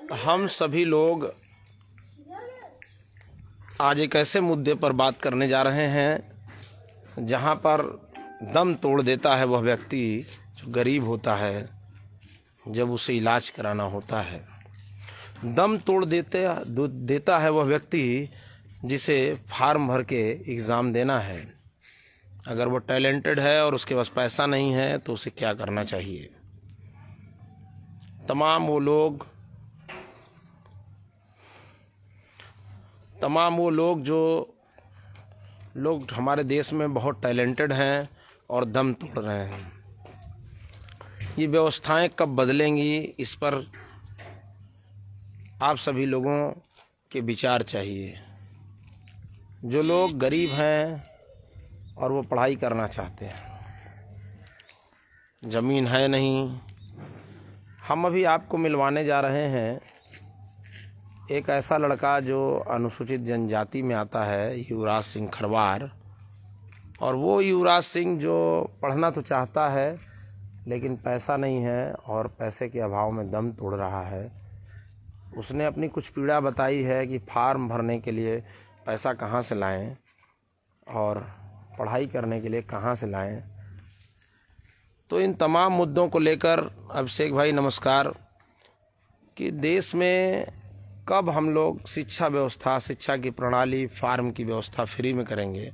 हम सभी लोग आज एक ऐसे मुद्दे पर बात करने जा रहे हैं जहां पर दम तोड़ देता है वह व्यक्ति जो गरीब होता है, जब उसे इलाज कराना होता है। दम तोड़ देता है वह व्यक्ति जिसे फॉर्म भर के एग्ज़ाम देना है। अगर वो टैलेंटेड है और उसके पास पैसा नहीं है तो उसे क्या करना चाहिए। तमाम वो लोग जो लोग हमारे देश में बहुत टैलेंटेड हैं और दम तोड़ रहे हैं, ये व्यवस्थाएं कब बदलेंगी, इस पर आप सभी लोगों के विचार चाहिए। जो लोग गरीब हैं और वो पढ़ाई करना चाहते हैं, ज़मीन है नहीं, हम अभी आपको मिलवाने जा रहे हैं एक ऐसा लड़का जो अनुसूचित जनजाति में आता है, युवराज सिंह खरवार। और वो युवराज सिंह जो पढ़ना तो चाहता है लेकिन पैसा नहीं है और पैसे के अभाव में दम तोड़ रहा है। उसने अपनी कुछ पीड़ा बताई है कि फॉर्म भरने के लिए पैसा कहाँ से लाएं और पढ़ाई करने के लिए कहाँ से लाएं। तो इन तमाम मुद्दों को लेकर अभिषेक भाई नमस्कार, कि देश में कब हम लोग शिक्षा व्यवस्था, शिक्षा की प्रणाली, फॉर्म की व्यवस्था फ्री में करेंगे।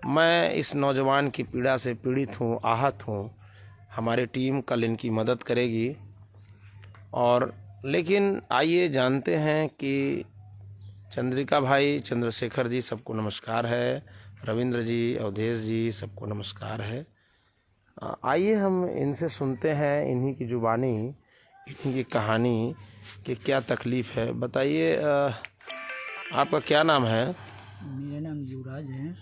मैं इस नौजवान की पीड़ा से पीड़ित हूँ, आहत हूँ। हमारी टीम कल इनकी मदद करेगी। और लेकिन आइए जानते हैं कि चंद्रिका भाई, चंद्रशेखर जी, सबको नमस्कार है। रविंद्र जी, अवधेश जी, सबको नमस्कार है। आइए हम इनसे सुनते हैं, इन्हीं की जुबानी, इन्हीं की कहानी कि क्या तकलीफ़ है। बताइए, आपका क्या नाम है? मेरा नाम युवराज है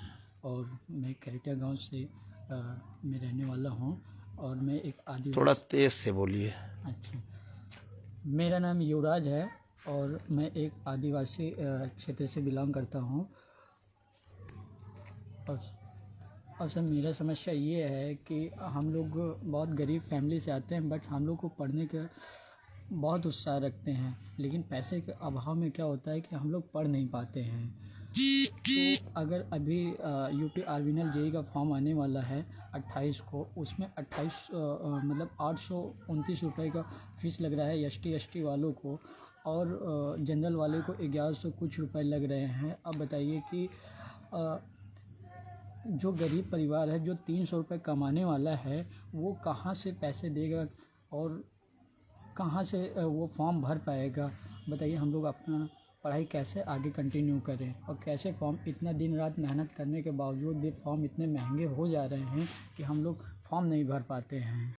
और मैं करेटा गांव से मैं रहने वाला हूं और मैं एक आदिवासी। थोड़ा तेज़ से बोलिए। अच्छा। मेरा नाम युवराज है और मैं एक आदिवासी क्षेत्र से बिलोंग करता हूं। और सर, मेरा समस्या ये है कि हम लोग बहुत गरीब फैमिली से आते हैं, बट हम लोग को पढ़ने का बहुत उत्साह रखते हैं, लेकिन पैसे के अभाव में क्या होता है कि हम लोग पढ़ नहीं पाते हैं। तो अगर अभी यूपी आर्विनल जेई का फॉर्म आने वाला है 28 को, उसमें 829 रुपये का फ़ीस लग रहा है एसटी वालों को, और जनरल वाले को 1100 कुछ रुपए लग रहे हैं। अब बताइए कि जो गरीब परिवार है, जो 300 रुपये कमाने वाला है, वो कहाँ से पैसे देगा और कहाँ से वो फॉर्म भर पाएगा। बताइए, हम लोग अपना पढ़ाई कैसे आगे कंटिन्यू करें और कैसे फॉर्म, इतना दिन रात मेहनत करने के बावजूद भी फॉर्म इतने महंगे हो जा रहे हैं कि हम लोग फॉर्म नहीं भर पाते हैं।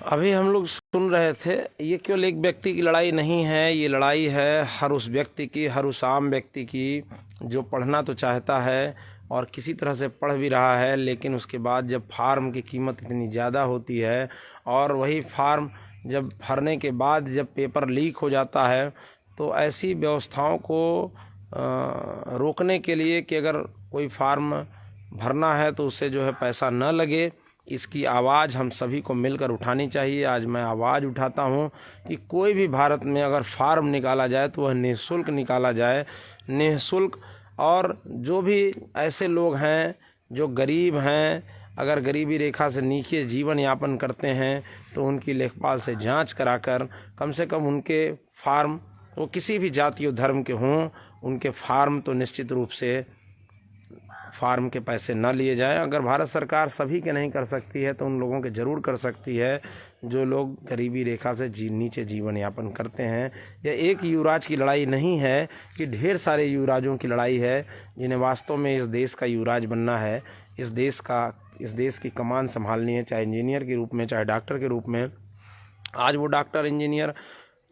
अभी हम लोग सुन रहे थे, ये केवल एक व्यक्ति की लड़ाई नहीं है, ये लड़ाई है हर उस व्यक्ति की, हर उस आम व्यक्ति की जो पढ़ना तो चाहता है और किसी तरह से पढ़ भी रहा है, लेकिन उसके बाद जब फार्म की कीमत इतनी ज़्यादा होती है और वही फार्म जब भरने के बाद जब पेपर लीक हो जाता है, तो ऐसी व्यवस्थाओं को रोकने के लिए कि अगर कोई फार्म भरना है तो उससे जो है पैसा न लगे, इसकी आवाज़ हम सभी को मिलकर उठानी चाहिए। आज मैं आवाज़ उठाता हूँ कि कोई भी भारत में अगर फार्म निकाला जाए तो वह निःशुल्क निकाला जाए, निःशुल्क। और जो भी ऐसे लोग हैं जो गरीब हैं, अगर गरीबी रेखा से नीचे जीवन यापन करते हैं, तो उनकी लेखपाल से जांच कराकर कम से कम उनके फार्म, वो किसी भी जाति और धर्म के हों, उनके फार्म तो निश्चित रूप से फार्म के पैसे न लिए जाएं। अगर भारत सरकार सभी के नहीं कर सकती है तो उन लोगों के ज़रूर कर सकती है जो लोग गरीबी रेखा से नीचे जीवन यापन करते हैं। यह एक युवराज की लड़ाई नहीं है कि ढेर सारे युवराजों की लड़ाई है, जिन्हें वास्तव में इस देश का युवराज बनना है, इस देश की कमान संभालनी है, चाहे इंजीनियर के रूप में, चाहे डॉक्टर के रूप में। आज वो डॉक्टर इंजीनियर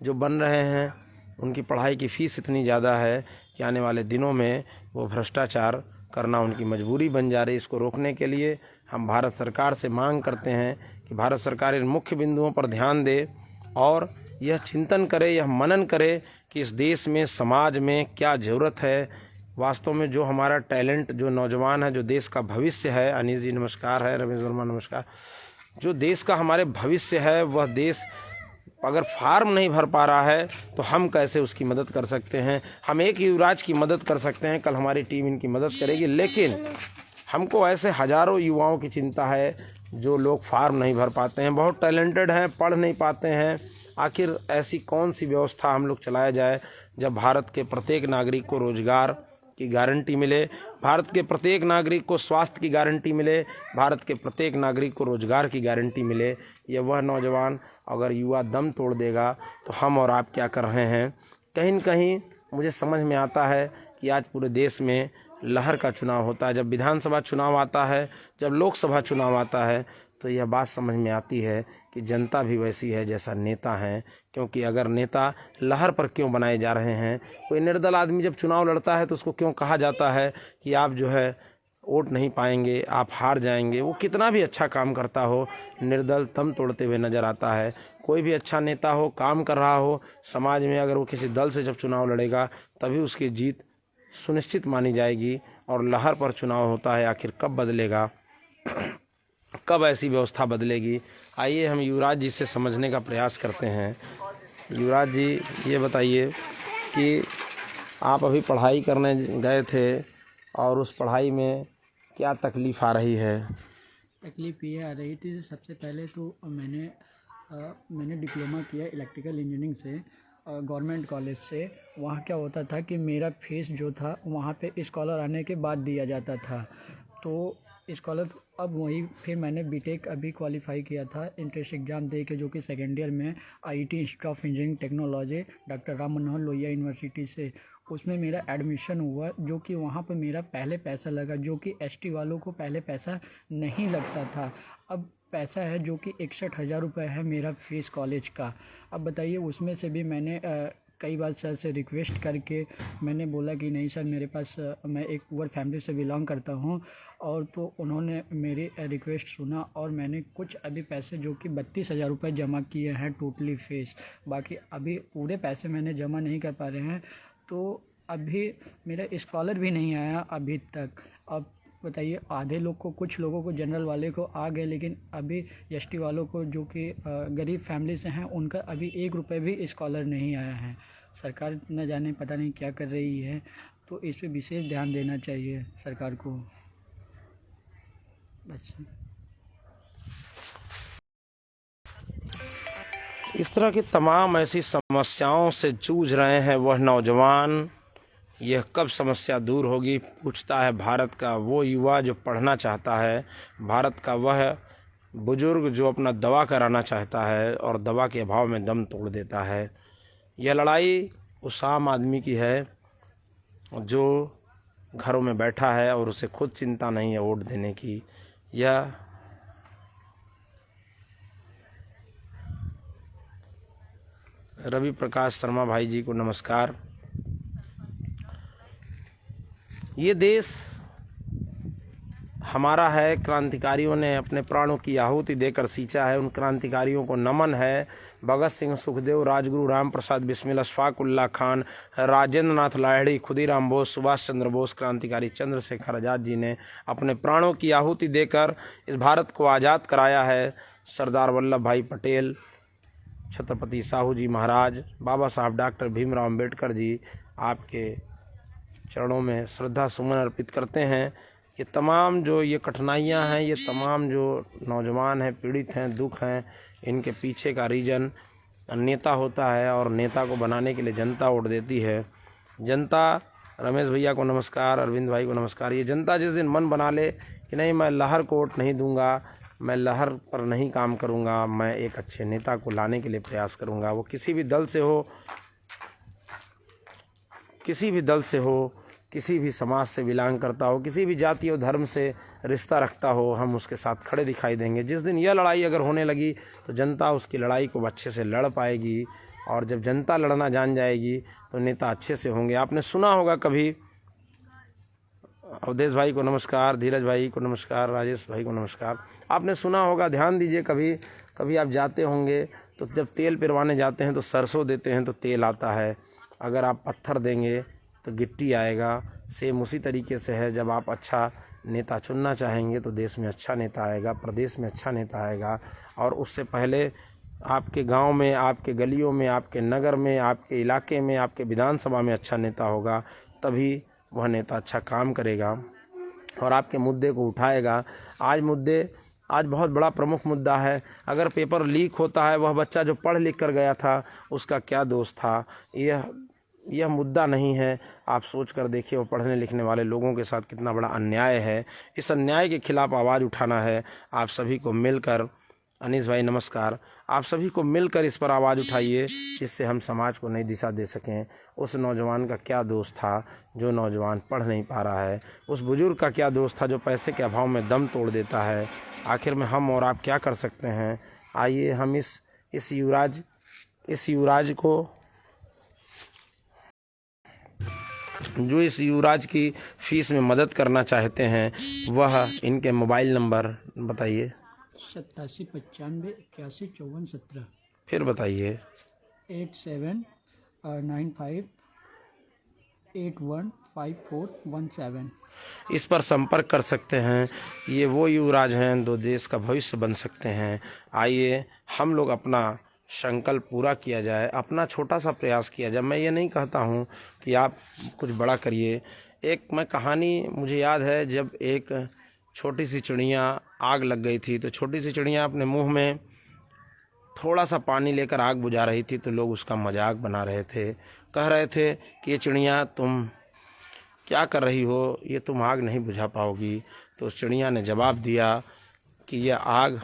जो बन रहे हैं, उनकी पढ़ाई की फ़ीस इतनी ज़्यादा है कि आने वाले दिनों में वो भ्रष्टाचार करना उनकी मजबूरी बन जा रही है। इसको रोकने के लिए हम भारत सरकार से मांग करते हैं कि भारत सरकार इन मुख्य बिंदुओं पर ध्यान दे और यह चिंतन करे, यह मनन करे कि इस देश में, समाज में क्या ज़रूरत है। वास्तव में जो हमारा टैलेंट, जो नौजवान है, जो देश का भविष्य है, अनीस जी नमस्कार है, रमेश वर्मा नमस्कार, जो देश का हमारे भविष्य है, वह देश अगर फार्म नहीं भर पा रहा है तो हम कैसे उसकी मदद कर सकते हैं। हम एक युवराज की मदद कर सकते हैं, कल हमारी टीम इनकी मदद करेगी, लेकिन हमको ऐसे हज़ारों युवाओं की चिंता है जो लोग फार्म नहीं भर पाते हैं, बहुत टैलेंटेड हैं, पढ़ नहीं पाते हैं। आखिर ऐसी कौन सी व्यवस्था हम लोग चलाया जाए जब भारत के प्रत्येक नागरिक को रोजगार की गारंटी मिले, भारत के प्रत्येक नागरिक को स्वास्थ्य की गारंटी मिले, भारत के प्रत्येक नागरिक को रोजगार की गारंटी मिले। ये वह नौजवान अगर युवा दम तोड़ देगा तो हम और आप क्या कर रहे हैं। कहीं न कहीं मुझे समझ में आता है कि आज पूरे देश में लहर का चुनाव होता है। जब विधानसभा चुनाव आता है, जब लोकसभा चुनाव आता है, तो यह बात समझ में आती है कि जनता भी वैसी है जैसा नेता है। क्योंकि अगर नेता लहर पर क्यों बनाए जा रहे हैं, कोई निर्दल आदमी जब चुनाव लड़ता है तो उसको क्यों कहा जाता है कि आप जो है वोट नहीं पाएंगे, आप हार जाएंगे। वो कितना भी अच्छा काम करता हो, निर्दल दम तोड़ते हुए नजर आता है। कोई भी अच्छा नेता हो, काम कर रहा हो समाज में, अगर वो किसी दल से जब चुनाव लड़ेगा तभी उसकी जीत सुनिश्चित मानी जाएगी। और लहर पर चुनाव होता है, आखिर कब बदलेगा, कब ऐसी व्यवस्था बदलेगी। आइए हम युवराज जी से समझने का प्रयास करते हैं। युवराज जी, ये बताइए कि आप अभी पढ़ाई करने गए थे और उस पढ़ाई में क्या तकलीफ़ आ रही है। तकलीफ़ ये आ रही थी, सबसे पहले तो मैंने डिप्लोमा किया इलेक्ट्रिकल इंजीनियरिंग से गवर्नमेंट कॉलेज से। वहाँ क्या होता था कि मेरा फीस जो था वहाँ पे स्कॉलर आने के बाद दिया जाता था। तो स्कॉलर अब वही फिर मैंने बीटेक अभी क्वालिफाई किया था इंट्रेंस एग्ज़ाम दे के, जो कि सेकेंड ईयर में IT institute of engineering technology doctor Ram Manohar Lohia university से, उसमें मेरा एडमिशन हुआ। जो कि वहाँ पर मेरा पहले पैसा लगा, जो कि एसटी वालों को पहले पैसा नहीं लगता था। अब पैसा है जो कि 61,000 रुपये है मेरा फ़ीस कॉलेज का। अब बताइए, उसमें से भी मैंने कई बार सर से रिक्वेस्ट करके मैंने बोला कि नहीं सर, मेरे पास मैं एक पुअर फैमिली से बिलोंग करता हूँ, और तो उन्होंने मेरी रिक्वेस्ट सुना और मैंने कुछ अभी पैसे जो कि 32,000 रुपये जमा किए हैं टोटली फीस। बाकी अभी पूरे पैसे मैंने जमा नहीं कर पा रहे हैं, तो अभी मेरा स्कॉलर भी नहीं आया अभी तक। अब बताइए, आधे लोग को, कुछ लोगों को, जनरल वाले को आ गए, लेकिन अभी एसटी वालों को जो कि गरीब फैमिली से हैं उनका अभी 1 रुपये भी स्कॉलर नहीं आया है। सरकार न जाने पता नहीं क्या कर रही है, तो इस पे विशेष ध्यान देना चाहिए सरकार को। बस इस तरह की तमाम ऐसी समस्याओं से जूझ रहे हैं वह नौजवान। यह कब समस्या दूर होगी, पूछता है भारत का वो युवा जो पढ़ना चाहता है, भारत का वह बुजुर्ग जो अपना दवा कराना चाहता है और दवा के अभाव में दम तोड़ देता है। यह लड़ाई उस आम आदमी की है जो घरों में बैठा है और उसे खुद चिंता नहीं है वोट देने की। यह रवि प्रकाश शर्मा भाई जी को नमस्कार। ये देश हमारा है, क्रांतिकारियों ने अपने प्राणों की आहुति देकर सींचा है, उन क्रांतिकारियों को नमन है। भगत सिंह, सुखदेव, राजगुरु राम प्रसाद बिस्मिल, अशफाक उल्लाह खान, राजेंद्र नाथ लाहिड़ी, खुदीराम बोस, सुभाष चंद्र बोस, क्रांतिकारी चंद्रशेखर आज़ाद जी ने अपने प्राणों की आहुति देकर इस भारत को आज़ाद कराया है। सरदार वल्लभ भाई पटेल, छत्रपति साहू जी महाराज, बाबा साहब डॉक्टर भीमराव अम्बेडकर जी आपके चरणों में श्रद्धा सुमन अर्पित करते हैं। ये तमाम जो ये कठिनाइयाँ हैं, ये तमाम जो नौजवान हैं, पीड़ित हैं, दुख हैं, इनके पीछे का रीजन नेता होता है और नेता को बनाने के लिए जनता वोट देती है। जनता, रमेश भैया को नमस्कार, अरविंद भाई को नमस्कार। ये जनता जिस दिन मन बना ले कि नहीं मैं लहर को वोट नहीं दूंगा, मैं लहर पर नहीं काम करूंगा, मैं एक अच्छे नेता को लाने के लिए प्रयास करूंगा, वो किसी भी दल से हो, किसी भी दल से हो, किसी भी समाज से बिलोंग करता हो, किसी भी जाति और धर्म से रिश्ता रखता हो, हम उसके साथ खड़े दिखाई देंगे। जिस दिन यह लड़ाई अगर होने लगी तो जनता उसकी लड़ाई को अच्छे से लड़ पाएगी, और जब जनता लड़ना जान जाएगी तो नेता अच्छे से होंगे। आपने सुना होगा कभी, अवधेश भाई को नमस्कार, धीरज भाई को नमस्कार, राजेश भाई को नमस्कार। आपने सुना होगा, ध्यान दीजिए, कभी आप जाते होंगे तो जब तेल पिरवाने जाते हैं तो सरसों देते हैं तो तेल आता है, अगर आप पत्थर देंगे तो गिट्टी आएगा। सेम उसी तरीके से है, जब आप अच्छा नेता चुनना चाहेंगे तो देश में अच्छा नेता आएगा, प्रदेश में अच्छा नेता आएगा। और उससे पहले आपके गांव में, आपके गलियों में, आपके नगर में, आपके इलाके में, आपके विधानसभा में अच्छा नेता होगा, तभी वह नेता अच्छा काम करेगा और आपके मुद्दे को उठाएगा। आज बहुत बड़ा प्रमुख मुद्दा है। अगर पेपर लीक होता है, वह बच्चा जो पढ़ लिख कर गया था उसका क्या दोष था? यह मुद्दा नहीं है। आप सोच कर देखिए, वो पढ़ने लिखने वाले लोगों के साथ कितना बड़ा अन्याय है। इस अन्याय के खिलाफ आवाज़ उठाना है। आप सभी को मिलकर, अनीस भाई नमस्कार, आप सभी को मिलकर इस पर आवाज़ उठाइए, जिससे हम समाज को नई दिशा दे सकें। उस नौजवान का क्या दोष था जो नौजवान पढ़ नहीं पा रहा है? उस बुजुर्ग का क्या दोष था जो पैसे के अभाव में दम तोड़ देता है? आखिर में हम और आप क्या कर सकते हैं? आइए हम इस युवराज को, जो इस युवराज की फीस में मदद करना चाहते हैं, वह इनके मोबाइल नंबर बताइए। 8795 81 54 17। फिर बताइए। 8795815417। इस पर संपर्क कर सकते हैं। ये वो युवराज हैं जो देश का भविष्य बन सकते हैं। आइए हम लोग अपना संकल्प पूरा किया जाए, अपना छोटा सा प्रयास किया जाए। मैं ये नहीं कहता हूँ कि आप कुछ बड़ा करिए। मैं कहानी मुझे याद है, जब एक छोटी सी चिड़िया आग लग गई थी, तो छोटी सी चिड़िया अपने मुंह में थोड़ा सा पानी लेकर आग बुझा रही थी, तो लोग उसका मजाक बना रहे थे, कह रहे थे कि ये चिड़िया तुम क्या कर रही हो, ये तुम आग नहीं बुझा पाओगी। तो उस चिड़िया ने जवाब दिया कि यह आग,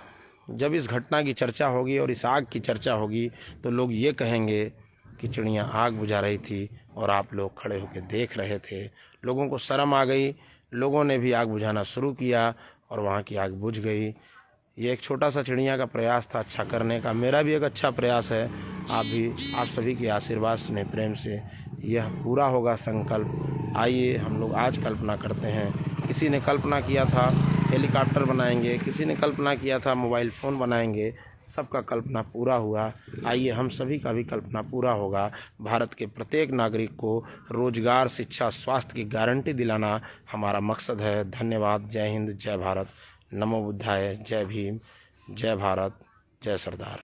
जब इस घटना की चर्चा होगी और इस आग की चर्चा होगी, तो लोग ये कहेंगे कि चिड़िया आग बुझा रही थी और आप लोग खड़े होकर देख रहे थे। लोगों को शर्म आ गई, लोगों ने भी आग बुझाना शुरू किया और वहाँ की आग बुझ गई। ये एक छोटा सा चिड़िया का प्रयास था अच्छा करने का। मेरा भी एक अच्छा प्रयास है। आप सभी के आशीर्वाद स्नेह प्रेम से यह पूरा होगा संकल्प। आइए हम लोग आज कल्पना करते हैं। किसी ने कल्पना किया था हेलीकॉप्टर बनाएंगे, किसी ने कल्पना किया था मोबाइल फ़ोन बनाएंगे, सबका कल्पना पूरा हुआ। आइए हम सभी का भी कल्पना पूरा होगा। भारत के प्रत्येक नागरिक को रोजगार, शिक्षा, स्वास्थ्य की गारंटी दिलाना हमारा मकसद है। धन्यवाद। जय हिंद, जय भारत, नमो बुद्धाय, जय भीम, जय भारत, जय सरदार।